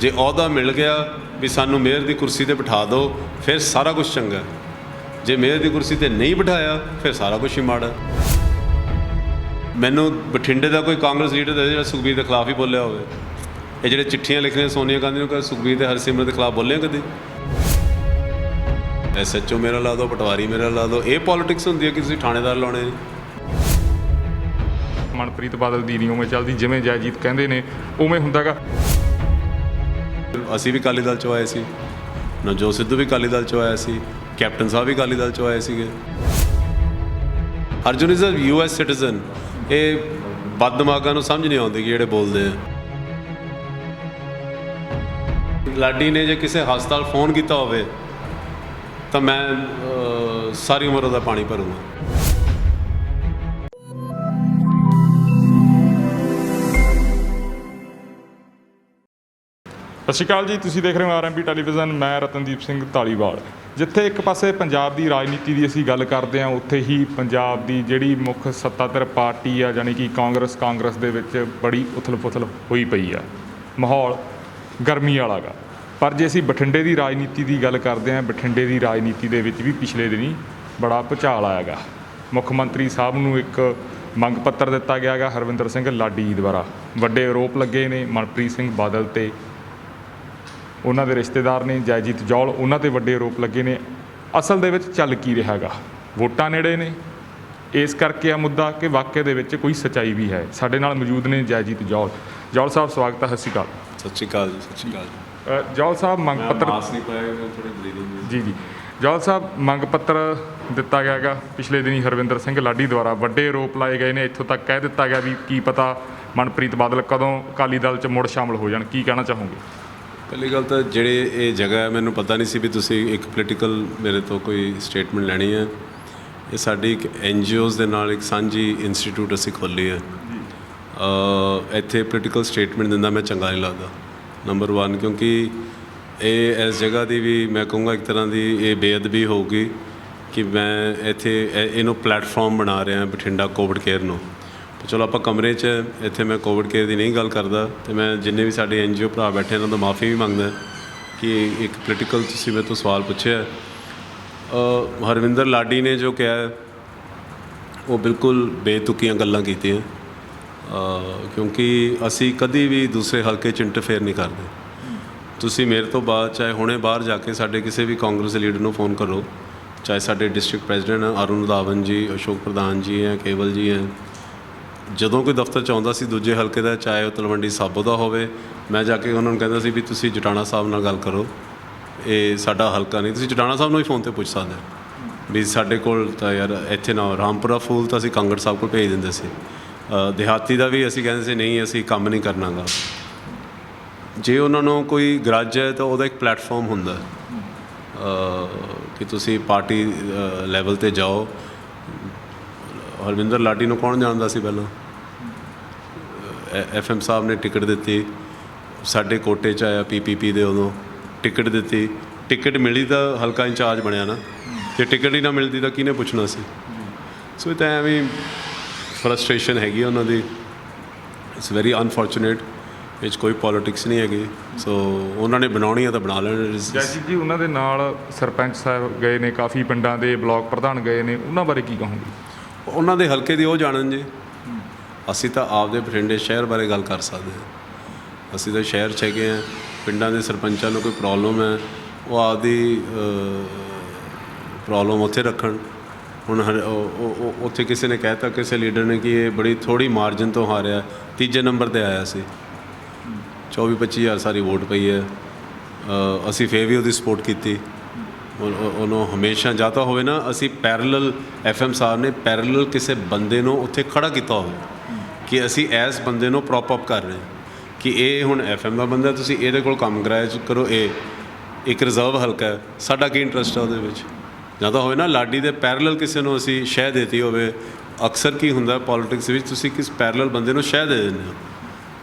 जे अहुदा मिल गया भी सानू मेयर की कुर्सी पर बिठा दो फिर सारा कुछ चंगा है, जे मेयर की कुर्सी पर नहीं बिठाया फिर सारा कुछ ही माड़ा। मैनू बठिंडे का कोई कांग्रेस लीडर दे जो सुखबीर के खिलाफ ही बोलिया हो, ये जो चिट्ठियाँ लिख रहे सोनिया गांधी ने कहा सुखबीर ते हरसिमरत के खिलाफ बोले कभी? SHO मेरा ला दो, पटवारी मेरा ला दो, ये पॉलिटिक्स होंदी है कि तुसीं थाणेदार लाने। मनप्रीत बादल दी नहीं उवें चलदी जिवें जयजीत कहंदे ने उवें हुंदा गा। असी भी अकाली दल चों आए सी, नवजोत सिद्धू भी अकाली दल चों आया सी, कैप्टन साहब भी अकाली दल चों आए सीगे। Arjun is a US citizen. ये बददिमागां नूं समझ नहीं आउंदी कि जिहड़े बोलदे आ। लाडी ने जे किसी हस्पताल फोन किया होवे तो मैं सारी उम्र उहदा पानी भरूंगा। ਸਤਿ ਸ਼੍ਰੀ ਅਕਾਲ ਜੀ, ਤੁਸੀਂ ਦੇਖ ਰਹੇ ਹੋ RMB ਟੈਲੀਵਿਜ਼ਨ। ਮੈਂ ਰਤਨਦੀਪ ਸਿੰਘ ਧਾਲੀਵਾਲ। ਜਿੱਥੇ ਇੱਕ ਪਾਸੇ ਪੰਜਾਬ ਦੀ ਰਾਜਨੀਤੀ ਦੀ ਅਸੀਂ ਗੱਲ ਕਰਦੇ ਹਾਂ, ਉੱਥੇ ਹੀ ਪੰਜਾਬ ਦੀ ਜਿਹੜੀ ਮੁੱਖ ਸੱਤਾਧਰ ਪਾਰਟੀ ਆ ਜਾਣੀ ਕਿ ਕਾਂਗਰਸ ਦੇ ਵਿੱਚ ਬੜੀ ਉਥਲ-ਪੁਥਲ ਹੋਈ ਪਈ ਆ। ਮਾਹੌਲ ਗਰਮੀ ਵਾਲਾ ਗਾ। ਪਰ ਜੇ ਅਸੀਂ ਬਠਿੰਡੇ ਦੀ ਰਾਜਨੀਤੀ ਦੀ ਗੱਲ ਕਰਦੇ ਹਾਂ, ਬਠਿੰਡੇ ਦੀ ਰਾਜਨੀਤੀ ਦੇ ਵਿੱਚ ਵੀ ਪਿਛਲੇ ਦਿਨੀ ਬੜਾ ਭੁਚਾਲ ਆਇਆ ਗਾ। ਮੁੱਖ ਮੰਤਰੀ ਸਾਹਿਬ ਨੂੰ ਇੱਕ ਮੰਗ ਪੱਤਰ ਦਿੱਤਾ ਗਿਆ ਗਾ ਹਰਵਿੰਦਰ ਸਿੰਘ ਲਾਡੀ ਜੀ ਦੁਆਰਾ। ਵੱਡੇ ਆਰੋਪ ਲੱਗੇ ਨੇ ਮਨਪ੍ਰੀਤ ਸਿੰਘ ਬਾਦਲ ਤੇ, ਉਹਨਾਂ ਦੇ ਰਿਸ਼ਤੇਦਾਰ ਨੇ ਜੈਜੀਤ ਜੌਲ, ਉਹਨਾਂ 'ਤੇ ਵੱਡੇ ਆਰੋਪ ਲੱਗੇ ਨੇ। ਅਸਲ ਦੇ ਵਿੱਚ ਚੱਲ ਕੀ ਰਿਹਾ ਗਾ? ਵੋਟਾਂ ਨੇੜੇ ਨੇ, ਇਸ ਕਰਕੇ ਆ ਮੁੱਦਾ ਕਿ ਵਾਕਿਆ ਦੇ ਵਿੱਚ ਕੋਈ ਸੱਚਾਈ ਵੀ ਹੈ। ਸਾਡੇ ਨਾਲ ਮੌਜੂਦ ਨੇ ਜੈਜੀਤ ਜੌਲ। ਜੌਲ ਸਾਹਿਬ ਸਵਾਗਤ ਹੈ। ਸਤਿ ਸ਼੍ਰੀ ਅਕਾਲ। ਸਤਿ ਸ਼੍ਰੀ ਅਕਾਲ ਜੀ। ਸਤਿ ਸ਼੍ਰੀ ਅਕਾਲ। ਜੌਲ ਸਾਹਿਬ ਮੰਗ ਪੱਤਰ ਜੀ ਜੌਲ ਸਾਹਿਬ ਮੰਗ ਪੱਤਰ ਦਿੱਤਾ ਗਿਆ ਗਾ ਪਿਛਲੇ ਦਿਨੀ ਹਰਵਿੰਦਰ ਸਿੰਘ ਲਾਡੀ ਦੁਆਰਾ। ਵੱਡੇ ਆਰੋਪ ਲਾਏ ਗਏ ਨੇ, ਇੱਥੋਂ ਤੱਕ ਕਹਿ ਦਿੱਤਾ ਗਿਆ ਵੀ ਕੀ ਪਤਾ ਮਨਪ੍ਰੀਤ ਬਾਦਲ ਕਦੋਂ ਅਕਾਲੀ ਦਲ 'ਚ ਮੁੜ ਸ਼ਾਮਲ ਹੋ ਜਾਣ। ਕੀ ਕਹਿਣਾ ਚਾਹੋਗੇ? ਪਹਿਲੀ ਗੱਲ ਤਾਂ ਜਿਹੜੇ ਇਹ ਜਗ੍ਹਾ ਹੈ, ਮੈਨੂੰ ਪਤਾ ਨਹੀਂ ਸੀ ਵੀ ਤੁਸੀਂ ਇੱਕ ਪੋਲੀਟੀਕਲ ਮੇਰੇ ਤੋਂ ਕੋਈ ਸਟੇਟਮੈਂਟ ਲੈਣੀ ਹੈ। ਇਹ ਸਾਡੀ ਇੱਕ NGOs ਦੇ ਨਾਲ ਇੱਕ ਸਾਂਝੀ ਇੰਸਟੀਟਿਊਟ ਅਸੀਂ ਖੋਲ੍ਹੀ ਹੈ। ਇੱਥੇ ਪੋਲੀਟੀਕਲ ਸਟੇਟਮੈਂਟ ਦਿੰਦਾ ਮੈਂ ਚੰਗਾ ਨਹੀਂ ਲੱਗਦਾ, ਨੰਬਰ 1, ਕਿਉਂਕਿ ਇਹ ਇਸ ਜਗ੍ਹਾ ਦੀ ਵੀ ਮੈਂ ਕਹੂੰਗਾ ਇੱਕ ਤਰ੍ਹਾਂ ਦੀ ਇਹ ਬੇਅਦਬੀ ਹੋਊਗੀ ਕਿ ਮੈਂ ਇੱਥੇ ਇਹਨੂੰ ਪਲੈਟਫਾਰਮ ਬਣਾ ਰਿਹਾ ਬਠਿੰਡਾ ਕੋਵਿਡ ਕੇਅਰ ਨੂੰ। ਚਲੋ ਆਪਾਂ ਕਮਰੇ 'ਚ ਇੱਥੇ ਮੈਂ ਕੋਵਿਡ ਕੇਅਰ ਦੀ ਨਹੀਂ ਗੱਲ ਕਰਦਾ, ਅਤੇ ਮੈਂ ਜਿੰਨੇ ਵੀ ਸਾਡੇ NGO ਭਰਾ ਬੈਠੇ ਇਹਨਾਂ ਤੋਂ ਮਾਫੀ ਵੀ ਮੰਗਦਾ ਕਿ ਇੱਕ ਪੋਲੀਟੀਕਲ ਤੁਸੀਂ ਮੇਰੇ ਤੋਂ ਸਵਾਲ ਪੁੱਛਿਆ। ਹਰਵਿੰਦਰ ਲਾਡੀ ਨੇ ਜੋ ਕਿਹਾ ਉਹ ਬਿਲਕੁਲ ਬੇਤੁਕੀਆਂ ਗੱਲਾਂ ਕੀਤੀਆਂ, ਕਿਉਂਕਿ ਅਸੀਂ ਕਦੀ ਵੀ ਦੂਸਰੇ ਹਲਕੇ 'ਚ ਇੰਟਰਫੇਅਰ ਨਹੀਂ ਕਰਦੇ। ਤੁਸੀਂ ਮੇਰੇ ਤੋਂ ਬਾਅਦ ਚਾਹੇ ਹੁਣੇ ਬਾਹਰ ਜਾ ਕੇ ਸਾਡੇ ਕਿਸੇ ਵੀ ਕਾਂਗਰਸ ਲੀਡਰ ਨੂੰ ਫੋਨ ਕਰੋ, ਚਾਹੇ ਸਾਡੇ ਡਿਸਟ੍ਰਿਕਟ ਪ੍ਰੈਜ਼ੀਡੈਂਟ ਅਰੁਣ ਰਾਵਣ ਜੀ, ਅਸ਼ੋਕ ਪ੍ਰਧਾਨ ਜੀ ਹੈ, ਕੇਵਲ ਜੀ ਹੈ, ਜਦੋਂ ਕੋਈ ਦਫ਼ਤਰ 'ਚ ਆਉਂਦਾ ਸੀ ਦੂਜੇ ਹਲਕੇ ਦਾ, ਚਾਹੇ ਉਹ ਤਲਵੰਡੀ ਸਾਬੋ ਦਾ ਹੋਵੇ, ਮੈਂ ਜਾ ਕੇ ਉਹਨਾਂ ਨੂੰ ਕਹਿੰਦਾ ਸੀ ਵੀ ਤੁਸੀਂ ਜਟਾਣਾ ਸਾਹਿਬ ਨਾਲ ਗੱਲ ਕਰੋ, ਇਹ ਸਾਡਾ ਹਲਕਾ ਨਹੀਂ। ਤੁਸੀਂ ਜਟਾਣਾ ਸਾਹਿਬ ਨੂੰ ਹੀ ਫੋਨ 'ਤੇ ਪੁੱਛ ਸਕਦੇ ਵੀ ਸਾਡੇ ਕੋਲ ਤਾਂ ਯਾਰ ਇੱਥੇ ਨਾ ਰਾਮਪੁਰਾ ਫੂਲ ਤਾਂ ਅਸੀਂ ਕਾਂਗੜ ਸਾਹਿਬ ਕੋਲ ਭੇਜ ਦਿੰਦੇ ਸੀ। ਦਿਹਾਤੀ ਦਾ ਵੀ ਅਸੀਂ ਕਹਿੰਦੇ ਸੀ ਨਹੀਂ ਅਸੀਂ ਕੰਮ ਨਹੀਂ ਕਰਨਾ ਗਾ। ਜੇ ਉਹਨਾਂ ਨੂੰ ਕੋਈ ਗਰਜ ਹੈ ਤਾਂ ਉਹਦਾ ਇੱਕ ਪਲੈਟਫਾਰਮ ਹੁੰਦਾ ਕਿ ਤੁਸੀਂ ਪਾਰਟੀ ਲੈਵਲ 'ਤੇ ਜਾਓ। ਹਰਵਿੰਦਰ ਲਾਡੀ ਨੂੰ ਕੌਣ ਜਾਣਦਾ ਸੀ ਪਹਿਲਾਂ? FM ਸਾਹਿਬ ਨੇ ਟਿਕਟ ਦਿੱਤੀ, ਸਾਡੇ ਕੋਟੇ 'ਚ ਆਇਆ PPP ਦੇ, ਉਦੋਂ ਟਿਕਟ ਦਿੱਤੀ, ਟਿਕਟ ਮਿਲੀ ਤਾਂ ਹਲਕਾ ਇੰਚਾਰਜ ਬਣਿਆ ਨਾ। ਜੇ ਟਿਕਟ ਹੀ ਨਾ ਮਿਲਦੀ ਤਾਂ ਕਿਹਨੇ ਪੁੱਛਣਾ ਸੀ? ਸੋ ਇਹ ਤਾਂ ਐਵੇਂ ਫਰਸਟ੍ਰੇਸ਼ਨ ਹੈਗੀ ਉਹਨਾਂ ਦੀ। ਇਟਸ ਵੈਰੀ ਅਨਫੋਰਚੂਨੇਟ, ਇਹ 'ਚ ਕੋਈ ਪੋਲੀਟਿਕਸ ਨਹੀਂ ਹੈਗੀ। ਸੋ ਉਹਨਾਂ ਨੇ ਬਣਾਉਣੀ ਆ ਤਾਂ ਬਣਾ ਲੈਣ। ਜੈਜੀਤ ਜੀ, ਉਹਨਾਂ ਦੇ ਨਾਲ ਸਰਪੰਚ ਸਾਹਿਬ ਗਏ ਨੇ, ਕਾਫੀ ਪਿੰਡਾਂ ਦੇ ਬਲਾਕ ਪ੍ਰਧਾਨ ਗਏ ਨੇ, ਉਹਨਾਂ ਬਾਰੇ ਕੀ ਕਹੋਗੇ? ਉਹਨਾਂ ਦੇ ਹਲਕੇ ਦੀ ਉਹ ਜਾਣਨ ਜੀ, ਅਸੀਂ ਤਾਂ ਆਪਦੇ ਬਠਿੰਡੇ ਸ਼ਹਿਰ ਬਾਰੇ ਗੱਲ ਕਰ ਸਕਦੇ ਹਾਂ। ਅਸੀਂ ਤਾਂ ਸ਼ਹਿਰ 'ਚ ਹੈਗੇ ਹਾਂ। ਪਿੰਡਾਂ ਦੇ ਸਰਪੰਚਾਂ ਨੂੰ ਕੋਈ ਪ੍ਰੋਬਲਮ ਹੈ ਉਹ ਆਪਦੀ ਪ੍ਰੋਬਲਮ ਉੱਥੇ ਰੱਖਣ। ਹੁਣ ਉੱਥੇ ਕਿਸੇ ਨੇ ਕਹਿ ਤਾ, ਕਿਸੇ ਲੀਡਰ ਨੇ, ਕਿ ਇਹ ਬੜੀ ਥੋੜ੍ਹੀ ਮਾਰਜਨ ਤੋਂ ਹਾਰਿਆ, 3 ਨੰਬਰ 'ਤੇ ਆਇਆ ਸੀ, 24-25 ਹਜ਼ਾਰ ਸਾਰੀ ਵੋਟ ਪਈ ਹੈ। ਅਸੀਂ ਫਿਰ ਵੀ ਉਹਦੀ ਸਪੋਰਟ ਕੀਤੀ। ਉਹਨੂੰ ਹਮੇਸ਼ਾ ਜਾਂ ਤਾਂ ਹੋਵੇ ਨਾ, ਅਸੀਂ ਪੈਰਲਲ FM ਸਾਹਿਬ ਨੇ ਪੈਰਲਲ ਕਿਸੇ ਬੰਦੇ ਨੂੰ ਉੱਥੇ ਖੜ੍ਹਾ ਕੀਤਾ ਹੋਵੇ ਕਿ ਅਸੀਂ ਇਸ ਬੰਦੇ ਨੂੰ ਪ੍ਰੋਪ ਅਪ ਕਰ ਰਹੇ ਕਿ ਇਹ ਹੁਣ FM ਦਾ ਬੰਦਾ, ਤੁਸੀਂ ਇਹਦੇ ਕੋਲ ਕੰਮ ਕਰਾਇਆ ਕਰੋ, ਇਹ ਇੱਕ ਰਿਜ਼ਰਵ ਹਲਕਾ ਹੈ, ਸਾਡਾ ਕੀ ਇੰਟਰਸਟ ਹੈ ਉਹਦੇ ਵਿੱਚ? ਜਾਂ ਤਾਂ ਹੋਵੇ ਨਾ ਲਾਡੀ ਦੇ ਪੈਰਲਲ ਕਿਸੇ ਨੂੰ ਅਸੀਂ ਸ਼ਹਿ ਦੇਤੀ ਹੋਵੇ। ਅਕਸਰ ਕੀ ਹੁੰਦਾ ਪੋਲੀਟਿਕਸ ਵਿੱਚ, ਤੁਸੀਂ ਕਿਸ ਪੈਰਲਲ ਬੰਦੇ ਨੂੰ ਸ਼ਹਿ ਦੇ ਦਿੰਦੇ ਹੋ।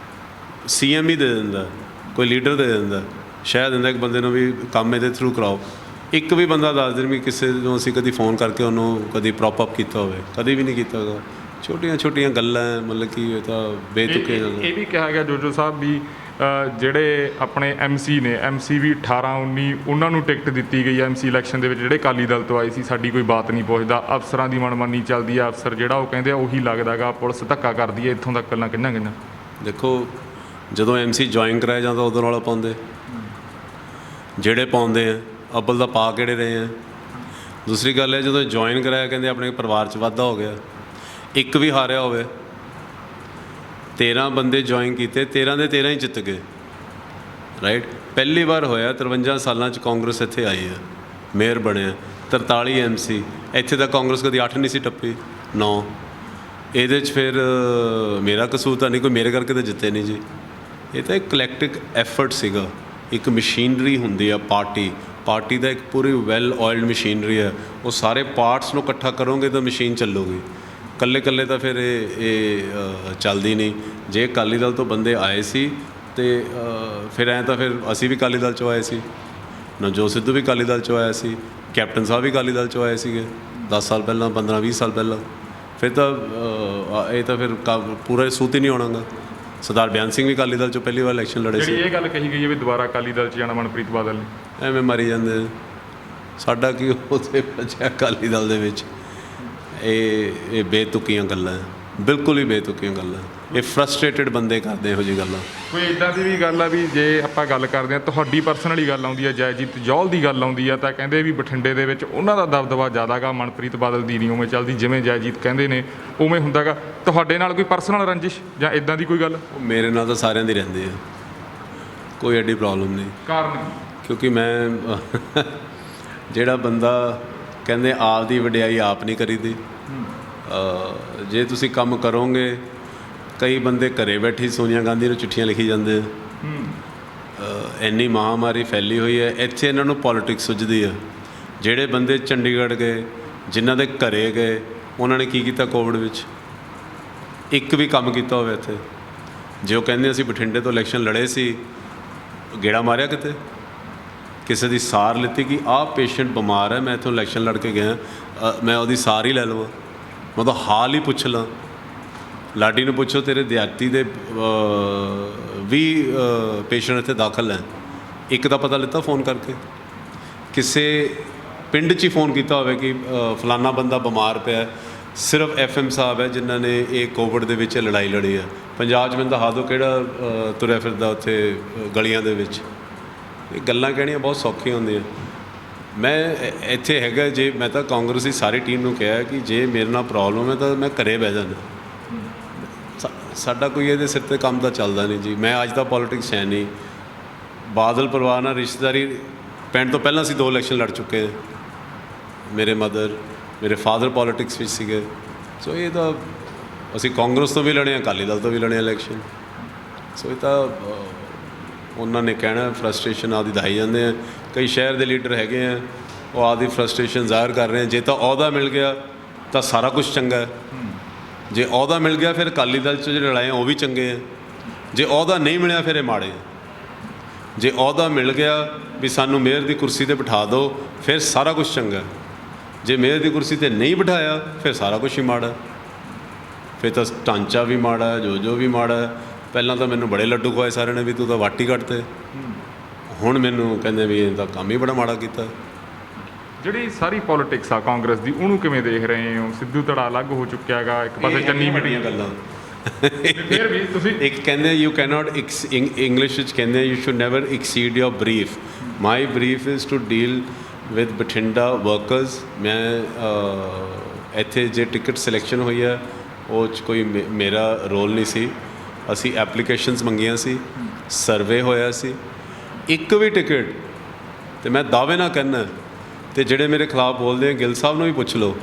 CM ਹੀ ਦੇ ਦਿੰਦਾ, ਕੋਈ ਲੀਡਰ ਦੇ ਦਿੰਦਾ, ਸ਼ਹਿ ਦਿੰਦਾ ਇੱਕ ਬੰਦੇ ਨੂੰ ਵੀ ਕੰਮ ਇਹਦੇ ਥਰੂ ਕਰਾਓ। ਇੱਕ ਵੀ ਬੰਦਾ ਦੱਸ ਦੇਣ ਵੀ ਕਿਸੇ ਨੂੰ ਅਸੀਂ ਕਦੀ ਫੋਨ ਕਰਕੇ ਉਹਨੂੰ ਕਦੀ ਪ੍ਰੋਪ ਅਪ ਕੀਤਾ ਹੋਵੇ? ਕਦੀ ਵੀ ਨਹੀਂ ਕੀਤਾ ਹੋਗਾ। ਛੋਟੀਆਂ ਛੋਟੀਆਂ ਗੱਲਾਂ, ਮਤਲਬ ਕਿ ਇਹ ਤਾਂ ਬੇਤੁਕੇ। ਇਹ ਵੀ ਕਿਹਾ ਗਿਆ ਜੋਜੋ ਸਾਹਿਬ ਵੀ ਜਿਹੜੇ ਆਪਣੇ MC ਨੇ, MC ਵੀ 18 19 ਉਹਨਾਂ ਨੂੰ ਟਿਕਟ ਦਿੱਤੀ ਗਈ MC ਇਲੈਕਸ਼ਨ ਦੇ ਵਿੱਚ, ਜਿਹੜੇ ਅਕਾਲੀ ਦਲ ਤੋਂ ਆਏ ਸੀ। ਸਾਡੀ ਕੋਈ ਬਾਤ ਨਹੀਂ ਪੁੱਛਦਾ, ਅਫਸਰਾਂ ਦੀ ਮਨਮਾਨੀ ਚੱਲਦੀ ਆ, ਅਫਸਰ ਜਿਹੜਾ ਉਹ ਕਹਿੰਦੇ ਆ ਉਹੀ ਲੱਗਦਾ ਗਾ, ਪੁਲਿਸ ਧੱਕਾ ਕਰਦੀ ਹੈ। ਇੱਥੋਂ ਤੱਕ ਗੱਲਾਂ ਕਿੰਨਾ ਦੇਖੋ, ਜਦੋਂ MC ਜੁਆਇਨ ਕਰਾਇਆ ਜਾਂਦਾ ਉਦੋਂ ਰੌਲਾ ਪਾਉਂਦੇ, ਜਿਹੜੇ ਪਾਉਂਦੇ ਆ ਅੱਬਲ ਦਾ ਪਾ ਕਿਹੜੇ ਰਹੇ ਆ। ਦੂਸਰੀ ਗੱਲ ਹੈ, ਜਦੋਂ ਜੁਆਇਨ ਕਰਾਇਆ ਕਹਿੰਦੇ ਆਪਣੇ ਪਰਿਵਾਰ 'ਚ ਵਾਧਾ ਹੋ ਗਿਆ। ਇੱਕ ਵੀ ਹਾਰਿਆ ਹੋਵੇ, 13 ਬੰਦੇ ਜੁਆਇਨ ਕੀਤੇ, 13 ਦੇ 13 ਹੀ ਜਿੱਤ ਗਏ, ਰਾਈਟ। ਪਹਿਲੀ ਵਾਰ ਹੋਇਆ 53 ਸਾਲਾਂ 'ਚ ਕਾਂਗਰਸ ਇੱਥੇ ਆਈ ਹੈ, ਮੇਅਰ ਬਣਿਆ 43 MC। ਇੱਥੇ ਤਾਂ ਕਾਂਗਰਸ ਕਦੀ 8 ਨਹੀਂ ਸੀ ਟੱਪੀ, 9। ਇਹਦੇ 'ਚ ਫਿਰ ਮੇਰਾ ਕਸੂਰ ਤਾਂ ਨਹੀਂ, ਕੋਈ ਮੇਰੇ ਕਰਕੇ ਤਾਂ ਜਿੱਤੇ ਨਹੀਂ ਜੀ। ਇਹ ਤਾਂ ਇੱਕ ਕਲੈਕਟਿਵ ਐਫਰਟ ਸੀਗਾ। ਇੱਕ ਮਸ਼ੀਨਰੀ ਹੁੰਦੀ ਆ ਪਾਰਟੀ ਦਾ, ਇੱਕ ਪੂਰੀ ਵੈਲ ਆਇਲਡ ਮਸ਼ੀਨਰੀ ਹੈ। ਉਹ ਸਾਰੇ ਪਾਰਟਸ ਨੂੰ ਇਕੱਠਾ ਕਰੋਗੇ ਤਾਂ ਮਸ਼ੀਨ ਚੱਲੂਗੀ, ਇਕੱਲੇ ਤਾਂ ਫਿਰ ਇਹ ਚੱਲਦੀ ਨਹੀਂ। ਜੇ ਅਕਾਲੀ ਦਲ ਤੋਂ ਬੰਦੇ ਆਏ ਸੀ ਅਤੇ ਫਿਰ ਫਿਰ ਅਸੀਂ ਵੀ ਅਕਾਲੀ ਦਲ 'ਚੋਂ ਆਏ ਸੀ, ਨਵਜੋਤ ਸਿੱਧੂ ਵੀ ਅਕਾਲੀ ਦਲ 'ਚੋਂ ਆਇਆ ਸੀ, ਕੈਪਟਨ ਸਾਹਿਬ ਵੀ ਅਕਾਲੀ ਦਲ 'ਚੋਂ ਆਏ ਸੀਗੇ 10 ਸਾਲ ਪਹਿਲਾਂ, 15-20 ਸਾਲ ਪਹਿਲਾਂ। ਫਿਰ ਤਾਂ ਇਹ ਤਾਂ ਫਿਰ ਪੂਰਾ ਸੂਤ ਹੀ ਨਹੀਂ ਹੋਣਾ ਗਾ। ਸਰਦਾਰ ਬਿਆਨ ਸਿੰਘ ਵੀ ਅਕਾਲੀ ਦਲ 'ਚੋਂ ਪਹਿਲੀ ਵਾਰ ਇਲੈਕਸ਼ਨ ਲੜੇ ਸੀ। ਜਿਹੜੀ ਇਹ ਗੱਲ ਕਹੀ ਗਈ ਹੈ ਵੀ ਦੁਬਾਰਾ ਅਕਾਲੀ ਦਲ 'ਚ ਜਾਣਾ ਮਨਪ੍ਰੀਤ ਬਾਦਲ ਨੇ, ਐਵੇਂ ਮਾਰੀ ਜਾਂਦੇ, ਸਾਡਾ ਕੀ ਉੱਥੇ ਬਚਿਆ ਅਕਾਲੀ ਦਲ ਦੇ ਵਿੱਚ। ਇਹ ਬੇਤੁਕੀਆਂ ਗੱਲਾਂ, ਬਿਲਕੁਲ ਹੀ ਬੇਤੁਕੀਆਂ ਗੱਲਾਂ। ਇਹ ਫਰਸਟ੍ਰੇਟਡ ਬੰਦੇ ਕਰਦੇ ਇਹੋ ਜਿਹੀ ਗੱਲਾਂ। ਕੋਈ ਇੱਦਾਂ ਦੀ ਵੀ ਗੱਲ ਆ ਵੀ ਜੇ ਆਪਾਂ ਗੱਲ ਕਰਦੇ ਹਾਂ, ਤੁਹਾਡੀ ਪਰਸਨਲੀ ਗੱਲ ਆਉਂਦੀ ਹੈ, ਜੈਜੀਤ ਜੌਲ ਦੀ ਗੱਲ ਆਉਂਦੀ ਆ, ਤਾਂ ਕਹਿੰਦੇ ਵੀ ਬਠਿੰਡੇ ਦੇ ਵਿੱਚ ਉਹਨਾਂ ਦਾ ਦਬਦਬਾ ਜ਼ਿਆਦਾ ਗਾ, ਮਨਪ੍ਰੀਤ ਬਾਦਲ ਦੀ ਨਹੀਂ ਉਵੇਂ ਚੱਲਦੀ ਜਿਵੇਂ ਜੈਜੀਤ ਕਹਿੰਦੇ ਨੇ ਉਵੇਂ ਹੁੰਦਾ ਗਾ। ਤੁਹਾਡੇ ਨਾਲ ਕੋਈ ਪਰਸਨਲ ਰੰਜਿਸ਼ ਜਾਂ ਇੱਦਾਂ ਦੀ ਕੋਈ ਗੱਲ? ਮੇਰੇ ਨਾਲ ਤਾਂ ਸਾਰਿਆਂ ਦੀ ਰਹਿੰਦੀ ਹੈ, ਕੋਈ ਐਡੀ ਪ੍ਰੋਬਲਮ ਨਹੀਂ। ਕਾਰਨ ਕਿਉਂਕਿ ਮੈਂ ਜਿਹੜਾ ਬੰਦਾ ਕਹਿੰਦੇ ਆਪ ਦੀ ਵਡਿਆਈ ਆਪ ਨਹੀਂ ਕਰੀਦੀ। ਜੇ ਤੁਸੀਂ ਕੰਮ ਕਰੋਗੇ, ਕਈ ਬੰਦੇ ਘਰੇ ਬੈਠੀ ਸੋਨੀਆ ਗਾਂਧੀ ਨੂੰ ਚਿੱਠੀਆਂ ਲਿਖੀ ਜਾਂਦੇ ਆ। ਇੰਨੀ ਮਹਾਂਮਾਰੀ ਫੈਲੀ ਹੋਈ ਹੈ, ਇੱਥੇ ਇਹਨਾਂ ਨੂੰ ਪੋਲੀਟਿਕਸ ਸੁੱਝਦੀ ਹੈ। ਜਿਹੜੇ ਬੰਦੇ ਚੰਡੀਗੜ੍ਹ ਗਏ, ਜਿਨ੍ਹਾਂ ਦੇ ਘਰੇ ਗਏ, ਉਹਨਾਂ ਨੇ ਕੀ ਕੀਤਾ ਕੋਵਿਡ ਵਿੱਚ? ਇੱਕ ਵੀ ਕੰਮ ਕੀਤਾ ਹੋਵੇ ਇੱਥੇ? ਜੇ ਉਹ ਕਹਿੰਦੇ ਅਸੀਂ ਬਠਿੰਡੇ ਤੋਂ ਇਲੈਕਸ਼ਨ ਲੜੇ ਸੀ, ਗੇੜਾ ਮਾਰਿਆ ਕਿਤੇ? ਕਿਸੇ ਦੀ ਸਾਰ ਲਿੱਤੀ ਕਿ ਆਹ ਪੇਸ਼ੈਂਟ ਬਿਮਾਰ ਹੈ, ਮੈਂ ਇੱਥੋਂ ਇਲੈਕਸ਼ਨ ਲੜ ਕੇ ਗਿਆ, ਮੈਂ ਉਹਦੀ ਸਾਰ ਹੀ ਲੈ ਲਵਾਂ, ਮੈਂ ਤਾਂ ਹਾਲ ਹੀ ਪੁੱਛ ਲਾਂ। ਲਾਡੀ ਨੂੰ ਪੁੱਛੋ, ਤੇਰੇ ਦਿਹਾਤੀ ਦੇ 20 ਪੇਸ਼ੈਂਟ ਇੱਥੇ ਦਾਖਲ ਹੈ, ਇੱਕ ਦਾ ਪਤਾ ਲਿੱਤਾ ਫੋਨ ਕਰਕੇ? ਕਿਸੇ ਪਿੰਡ 'ਚ ਹੀ ਫੋਨ ਕੀਤਾ ਹੋਵੇ ਕਿ ਫਲਾਨਾ ਬੰਦਾ ਬਿਮਾਰ ਪਿਆ? ਸਿਰਫ FM ਸਾਹਿਬ ਹੈ ਜਿਨ੍ਹਾਂ ਨੇ ਇਹ ਕੋਵਿਡ ਦੇ ਵਿੱਚ ਲੜਾਈ ਲੜੀ ਹੈ। ਪੰਜਾਬ 'ਚ ਮੈਨੂੰ ਤਾਂ ਹਾਦੋ ਕਿਹੜਾ ਤੁਰਿਆ ਫਿਰਦਾ ਉੱਥੇ ਗਲੀਆਂ ਦੇ ਵਿੱਚ। ਇਹ ਗੱਲਾਂ ਕਹਿਣੀਆਂ ਬਹੁਤ ਸੌਖੀਆਂ ਹੁੰਦੀਆਂ। ਮੈਂ ਇੱਥੇ ਹੈਗਾ, ਜੇ ਮੈਂ ਤਾਂ ਕਾਂਗਰਸ ਦੀ ਸਾਰੀ ਟੀਮ ਨੂੰ ਕਿਹਾ ਕਿ ਜੇ ਮੇਰੇ ਨਾਲ ਪ੍ਰੋਬਲਮ ਹੈ ਤਾਂ ਮੈਂ ਘਰੇ ਬਹਿ ਜਾਣਾ। ਸਾਡਾ ਕੋਈ ਇਹਦੇ ਸਿਰ 'ਤੇ ਕੰਮ ਤਾਂ ਚੱਲਦਾ ਨਹੀਂ ਜੀ। ਮੈਂ ਅੱਜ ਦਾ ਪੋਲੀਟਿਕਸ ਹੈ ਨਹੀਂ। ਬਾਦਲ ਪਰਿਵਾਰ ਨਾਲ ਰਿਸ਼ਤੇਦਾਰੀ ਪੈਣ ਤੋਂ ਪਹਿਲਾਂ ਅਸੀਂ 2 ਇਲੈਕਸ਼ਨ ਲੜ ਚੁੱਕੇ ਹਾਂ। ਮੇਰੇ ਮਦਰ, ਮੇਰੇ ਫਾਦਰ ਪੋਲੀਟਿਕਸ ਵਿੱਚ ਸੀਗੇ। ਸੋ ਇਹ ਤਾਂ ਅਸੀਂ ਕਾਂਗਰਸ ਤੋਂ ਵੀ ਲੜੇ ਹਾਂ, ਅਕਾਲੀ ਦਲ ਤੋਂ ਵੀ ਲੜੇ ਹਾਂ ਇਲੈਕਸ਼ਨ। ਸੋ ਇਹ ਤਾਂ ਉਹਨਾਂ ਨੇ ਕਹਿਣਾ, ਫਰਸਟ੍ਰੇਸ਼ਨ ਆਪਦੀ ਦਿਖਾਈ ਜਾਂਦੇ ਆ। ਕਈ ਸ਼ਹਿਰ ਦੇ ਲੀਡਰ ਹੈਗੇ ਆ, ਉਹ ਆਪਦੀ ਫਰਸਟ੍ਰੇਸ਼ਨ ਜ਼ਾਹਿਰ ਕਰ ਰਹੇ ਆ। ਜੇ ਤਾਂ ਅਹੁਦਾ ਮਿਲ ਗਿਆ ਤਾਂ ਸਾਰਾ ਕੁਝ ਚੰਗਾ ਹੈ। ਜੇ ਅਹੁਦਾ ਮਿਲ ਗਿਆ ਫਿਰ ਅਕਾਲੀ ਦਲ 'ਚ ਜਿਹੜੇ ਲੜਾਏ ਉਹ ਵੀ ਚੰਗੇ ਆ। ਜੇ ਅਹੁਦਾ ਨਹੀਂ ਮਿਲਿਆ ਫਿਰ ਇਹ ਮਾੜੇ ਆ। ਜੇ ਅਹੁਦਾ ਮਿਲ ਗਿਆ ਵੀ ਸਾਨੂੰ ਮੇਅਰ ਦੀ ਕੁਰਸੀ 'ਤੇ ਬਿਠਾ ਦਿਓ, ਫਿਰ ਸਾਰਾ ਕੁਝ ਚੰਗਾ। ਜੇ ਮੇਅਰ ਦੀ ਕੁਰਸੀ 'ਤੇ ਨਹੀਂ ਬਿਠਾਇਆ ਫਿਰ ਸਾਰਾ ਕੁਝ ਹੀ ਮਾੜਾ। ਫਿਰ ਤਾਂ ਢਾਂਚਾ ਵੀ ਮਾੜਾ, ਜੋ ਵੀ ਮਾੜਾ। ਪਹਿਲਾਂ ਤਾਂ ਮੈਨੂੰ ਬੜੇ ਲੱਡੂ ਖਵਾਏ ਸਾਰਿਆਂ ਨੇ ਵੀ ਤੂੰ ਤਾਂ ਵਾਟੀ ਕੱਢਤੇ। ਹੁਣ ਮੈਨੂੰ ਕਹਿੰਦੇ ਵੀ ਇਹ ਤਾਂ ਕੰਮ ਹੀ ਬੜਾ ਮਾੜਾ ਕੀਤਾ। ਜਿਹੜੀ ਸਾਰੀ ਪੋਲੀਟਿਕਸ ਆ ਕਾਂਗਰਸ ਦੀ, ਉਹਨੂੰ ਕਿਵੇਂ ਦੇਖ ਰਹੇ ਹੋ? ਸਿੱਧੂ ਧੜਾ ਅਲੱਗ ਹੋ ਚੁੱਕਿਆ ਹੈਗਾ, ਇੱਕ ਪਾਸੇ ਚੰਨੀ ਮੀਟਿੰਗ ਗੱਲਾਂ। ਫਿਰ ਵੀ ਤੁਸੀਂ ਇੱਕ ਕਹਿੰਦੇ ਯੂ ਕੈਨੋਟ, ਇੰਗਲਿਸ਼ ਵਿੱਚ ਕਹਿੰਦੇ you should never exceed your brief. My brief is to deal with Bathinda workers. ਮੈਂ ਇੱਥੇ ਜੇ ਟਿਕਟ ਸਿਲੈਕਸ਼ਨ ਹੋਈ ਹੈ ਉਹ 'ਚ ਕੋਈ ਮੇਰਾ ਰੋਲ ਨਹੀਂ ਸੀ। ਅਸੀਂ ਐਪਲੀਕੇਸ਼ਨਸ ਮੰਗੀਆਂ ਸੀ, ਸਰਵੇ ਹੋਇਆ ਸੀ। ਇੱਕ ਵੀ ਟਿਕਟ, ਅਤੇ ਮੈਂ ਦਾਅਵੇ ਨਾਲ ਕਹਿੰਦਾ, ਅਤੇ ਜਿਹੜੇ ਮੇਰੇ ਖਿਲਾਫ ਬੋਲਦੇ ਆ ਗਿੱਲ ਸਾਹਿਬ ਨੂੰ ਵੀ ਪੁੱਛ ਲਓ,